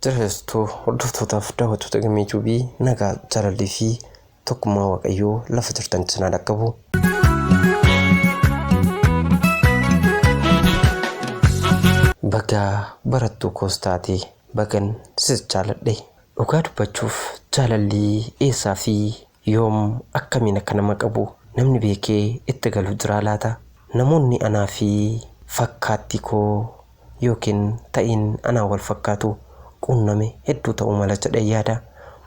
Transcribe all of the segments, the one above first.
Tirreessituu hordoftootaafi daawwattoota Gammee Cuubii nagaa jaalallee fi tokkummaa Waaqayyoo lafa jirtanitti isin haa dhaqqabu. Bagaa barattuu koos taate bagan sis jaaladhe. Dhugaa dubbachuuf jaalalli eessaa fi yoom akkamiin akka nama qabu namni beekee itti galu jira laata? Namoonni anaa fi fakkaattii koo yookiin ta'iin anaa wal fakkaatu quunname hedduu ta'uu mala jedhee yaada.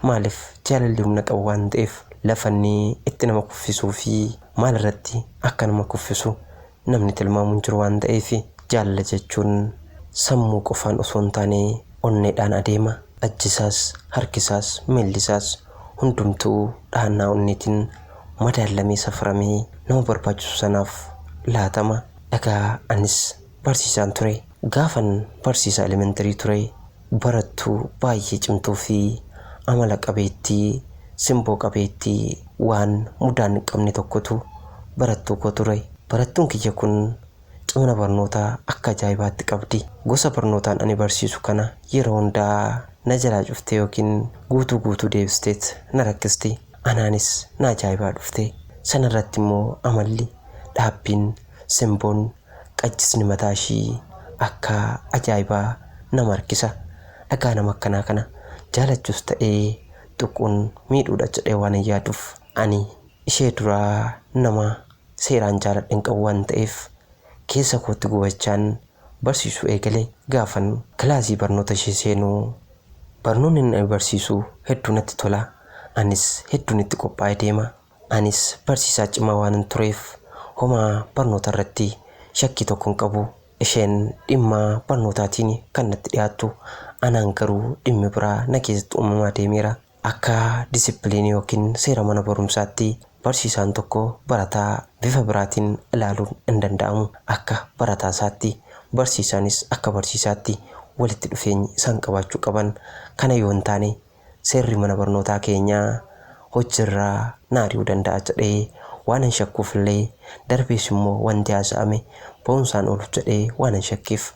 Maaliif jaalalli humna qabu waan ta'eef lafanni itti nama kuffisuu fi maalirratti akka nama kuffisu namni tilmaamuun jiru waan ta'eef jaalala jechuun sammuu qofaan osoo hin taane onneedhaan adeema. Ajjisaas, harkisaas, miillisaas hundumtuu dhaannaa onneetiin madaalamee safaramee nama barbaachisu sanaaf laatama. Dhagaa anis barsiisaan ture. Gaafan barsiisaa elementarii ture barattuu baay'ee cimtuu fi amala qabeettii simboo qabeettii waan mudaan hin qabne tokkotu barattuu koo ture. Barattuun kiyya kun cimina barnootaa akka ajaa'ibaatti qabdi. Gosa barnootaan ani barsiisu kana yeroo hundaa na jalaa cuftee yookiin guutuu deebisteet na rakkisti. Anaanis na ajaa'ibaa dhufte. Sanarratti immoo amalli, dhaabbiin, simboon, qajjisni mataa ishii akka ajaa'ibaa nama harkisa. Dhagaa nama akkanaa kana jaalachuus ta'ee tuquun miidhuudha jedhee waan yaaduuf ani ishee duraa nama seeraan jaaladhe hin qabu waan ta'eef keessa kootti gubachaan barsiisuu eegalee. Gaafan kilaasii barnoota ishee seenuu barnoonni inni barsiisu hedduu natti tola. Anis hedduun itti qophaa'ee deema. Anis barsiisaa cimaa waan hin tureef homaa barnoota irratti shakkii tokko hin qabu. Isheen dhimma barnootaatiin kan natti dhiyaattu, anaan garuu dhimmi biraa na keessatti uumamaa deemeera. Akka disipiliinii yookiin seera mana barumsaatti barsiisaan tokko barataa bifa biraatiin ilaaluun hin danda'amu. Akka barataa isaatti barsiisaanis akka barsiisaatti walitti dhufeenyi isaan qabaachuu qaban. Kana yoo hin taane seerri mana barnootaa keenyaa hojiirraa na ari'uu danda'a jedhee waan hin shakkuuf illee darbees immoo wanti haasa'ame boonsaan oolu jedhee waan hin shakkiif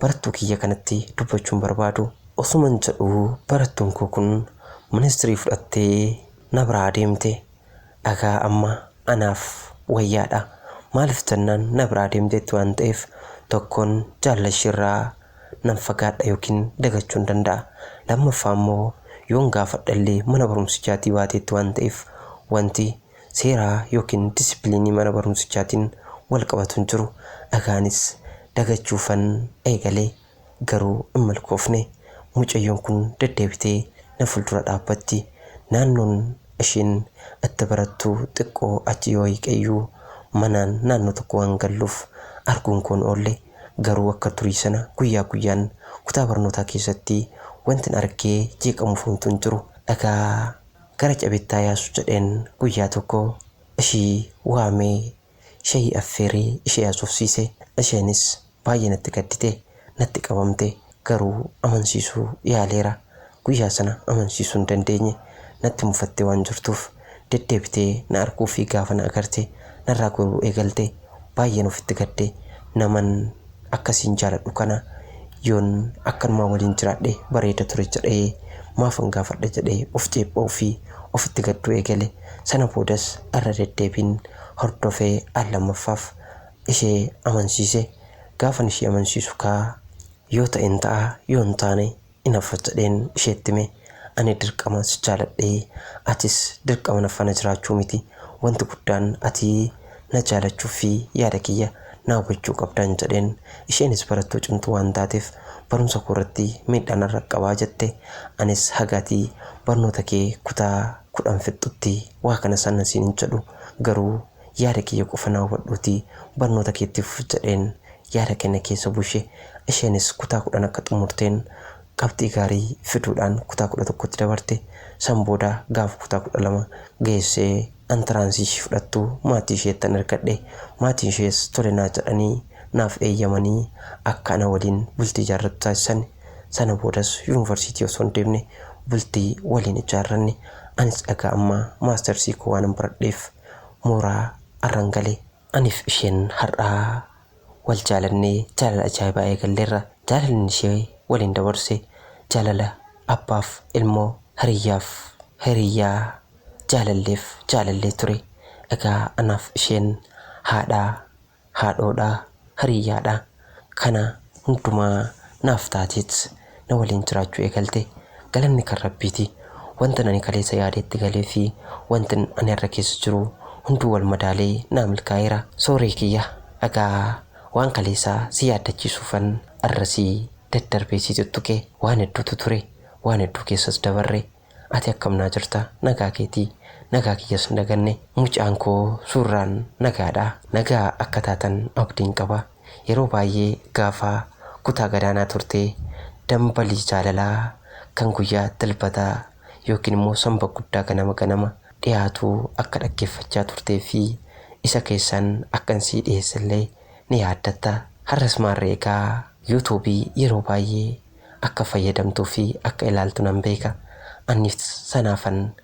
barattuu kiyya kanatti dubbachuun barbaadu. Osuman jedhu barattuun koo kun ministirii fudhattee na biraa deemte. Dhagaa amma anaaf wayyaadha. Maaliif jennaan na biraa deemteetti waan ta'eef tokkoon jaalala isheerraa nan fagaadha yookiin dagachuu hin danda'a. Lammaffaa immoo yoon gaafadha illee mana barumsichaatii baateetti waan ta'eef wanti seeraa yookiin disipiliinii mana barumsichaatiin wal qabatu hin jiru. Dhagaanis dagachuufan eegalee garuu hin milkoofne. Mucayyoon kun deddeebitee na fuuldura dhaabbatti. Naannoon isheen itti barattu xiqqoo achi yoo hiiqeyyuu manaan naannoo tokko waan galluuf arguun koon oolle. Garuu akka turii sana guyyaa guyyaan kutaa barnootaa keessatti wantin argee jeeqamuuf homtuu hin jiru. Dhagaa gara cabettaa yaasu jedheen guyyaa tokko ishii waamee shayii affeeree ishee haasofsiise. Isheenis baay'ee natti gaddite, natti qabamte. Garuu amansiisuu yaaleera. Guyyaa sana amansiisuu hin dandeenye. Natti mufattee waan jirtuuf deddeebitee na arguu fi gaafa na agarte narraa goruu eegalte. Baay'een ofitti gadde. Naman akkasiin jaaladhu kana yoon akkanumaa waliin jiraadhe bareeda ture jedhee maafan gaafadha jedhee of ceephoo fi ofitti gadduu eegale. Sana boodas irra deddeebiin hordofee al lammaffaaf ishee amansiise. Gaafan ishee amansiisu kaa yoo ta'een ta'a yoo hin taane hin haffa jedheen isheetti hime. Ani dirqama si jaaladhee atis dirqama na faana jiraachuu miti. Wanti guddaan ati na jaalachuu fi yaada kiyya na hubachuu qabdaan jedheen. Isheenis barattuu cimtuu waan taateef barumsa koo irratti miidhaa narra qabaa jette. Anis hagaatii barnoota kee kutaa 10 fixxutti waa kana sana siin hin jedhu. Garuu yaada kiyya qofa na hubadhuutii barnoota keetti fufi jedheen yaada kenna keessa bushe. Isheenis kutaa 10 akka xumurteen qabxii gaarii fiduudhaan kutaa 11tti dabarte. San booda gaafa kutaa 12 geessee antiraansii ishee fudhattu maatii isheettan ergadhe. Maatiin ishees tole naa jedhanii naaf eeyyamanii akka ana waliin bultii ijaarratu taasisan. Sana boodas yuunivarsiitii osoo hin deemne bultii waliin ijaarranne. Anis dhagaa amma maastarsii koo waan baradheef mooraa arrangalee. Aniif isheen har'aa wal jaalannee jaalala ajaa'ibaa eegalleerra. Jaalalli ishee waliin dabarse jaalala abbaaf ilmoo, hiriyaaf hiriyaa, jaalalleef jaalallee ture. Egaa anaaf isheen haadhaa, haadhoodhaa, hiriyaadhaa. Kana hundumaa naaf taateet na waliin jiraachuu eegalte. Galanni kan Rabbiiti. Wanta ani kaleessa yaadeetti galee fi wanti ani irra keessa jiru hunduu wal madaalee naa milkaa'eera. Sooree kiyya, egaa waan kaleessaa si yaadachiisuufan arrasii daddarbee si tuttuqe. Waan hedduutu ture, waan hedduu keessas dabarre. Ati akkam naa jirta? Nagaa keetii, nagaa kiyyas hin daganne. Mucaan koo suurraan nagaadha. Nagaa akka taatan abdiin qaba. Yeroo baay'ee gaafa kutaa gadaanaa turtee dambalii jaalalaa kan guyyaa dilbataa yookiin immoo sanba guddaa ganama dhiyaatu akka dhaggeeffachaa turtee fi isa keessan akkan sii dhiyeessallee ni yaadatta. Har'as maarree egaa yuutuubii yeroo baay'ee akka fayyadamtuu fi akka ilaaltu nan beeka. Annis sanaafan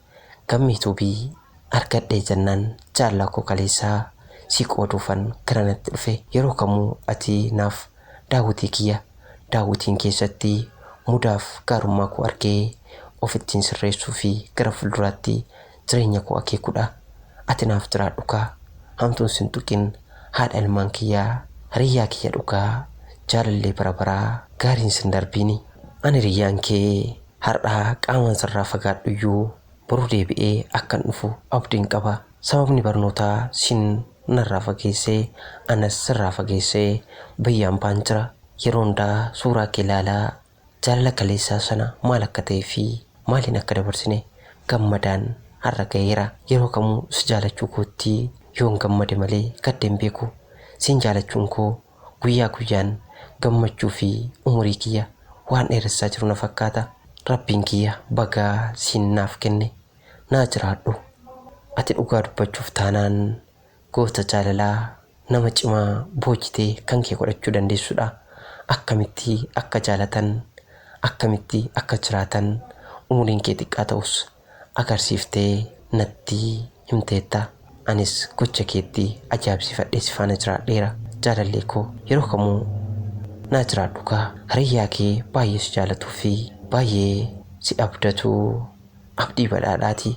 gama yuutuubii argadhee jennaan jaalala koo kaleessaa si qooduufan gara natti dhufe. Yeroo kamuu ati naaf daawwitii kiyya, daawwitiin keessatti mudaaf gaarummaa koo argee ofittiin sirreessuu fi gara fuulduraatti jireenya koo akeekuudha. Ati naaf jiraadhu kaa, hamtuun sin tuqin, haadha ilmaan kiyyaa, hiriyaa kiyya dhugaa, jaalallee bara baraa gaariin sin darbiini. Ani hiriyyaan kee har'aa qaamaan sirraa fagaadhuyyuu boruu deebi'ee akkan dhufu abdiin qaba. Sababni barnootaa sin narraa fageessee anas sirraa fageessee biyyaan baan jira. Yeroo hundaa suuraa kee ilaalaa jaalala kaleessaa sana maal akka ta'ee fi maaliin akka dabarsine gammadaan har'a ga'eera. Yeroo kamuu si jaalachuu kootti yoon gammade malee gaddeen beeku. Siin jaalachuun koo guyyaa guyyaan gammachuu fi umurii kiyya waan dheeressaa jiru na fakkaata. Rabbiin kiyya bagaa siin naaf kenne naa jiraadhu. Ati dhugaa dubbachuuf taanaan goota jaalalaa nama cimaa boojitee kan kee godhachuu dandeessudha. Akkamitti akka jaalatan, akkamitti akka jiraatan umuriin kee xiqqaa ta'us agarsiiftee natti himteetta. Anis gocha keetti ajaa'ibsiifadhee si faana jiraadheera. Jaalallee koo yeroo kamuu naa jiraadhu kaa. Hiriyaa kee baay'ee si jaalatuu fi baay'ee si abdatu abdii badhaadhaati.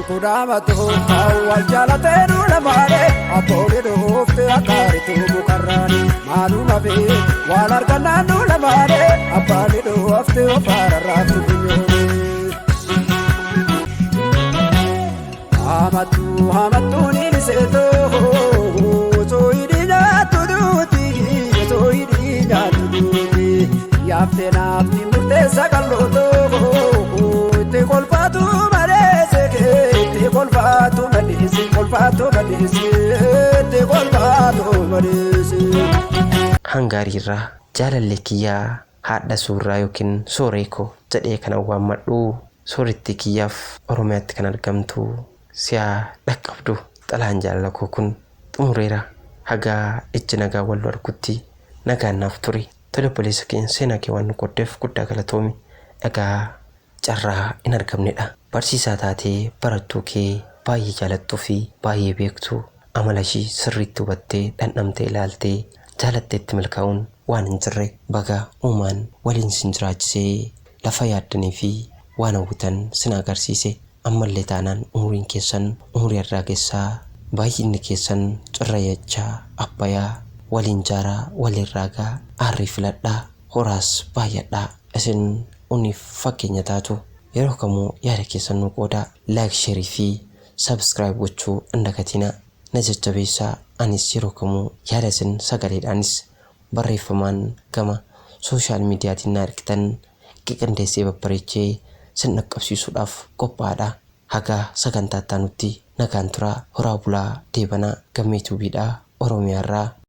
Kudamatu awal jalatenu lamare apole dofte akaritu mukarrani maluma be walar kananu lamare apale dofte ofararatu kunyoni amatu ni seto so idinya tuduti so idinya tuduti yafte nafti murte sagaloto te kolpatu Hangaariirraa jaalallee kiyyaa haadha suurraa yookiin sooree koo jedhee kan waammadhu. Sooretti kiyyaaf Oromiyaatti kan argamtu si'a dhaqqabdu. Xalaan jaalala koo kun xumureera. Hagaa ijji nagaa wal argutti nagaan naaf ture. Tole obboleessa keenya seenaa kee waan nu qoddeef guddaa galatoomi. Egaa carraa hin argamnedha. Barsiisaa taatee barattuu kee baay'ee jaalattuu fi baay'ee beektu, amala ishii sirriitti hubattee dhandhamtee ilaaltee jaalatteetti milkaa'uun waan hin jirre baga uumaan waliin sin jiraachisee lafa yaaddanii fi waan hawwitan sin agarsiise. Ammallee taanaan umuriin keessan umurii irraa keessaa baay'inni keessan cirrayyachaa abbayaa waliin jaaraa waliin raagaa aarrii filadhaa horaas baay'adhaa. Isin uniif fakkeenya taatu. Yeroo kamuu yaada keessan nu qoodaa. Like, share fi subscribe gochuu hin dagatinaa. Na jajjabeessaa. Anis yeroo kamuu yaada isin sagaleedhaanis barreeffamaan gama sooshaal miidiyaatiin na argitan qindeessee babbareechee sin dhaqqabsiisuudhaaf qophaa'aadha. Hagaa sagantaa itti aanutti nagaan turaa. Horaa bulaa deebanaa. Gammee tuubiidhaa Oromiyaarraa.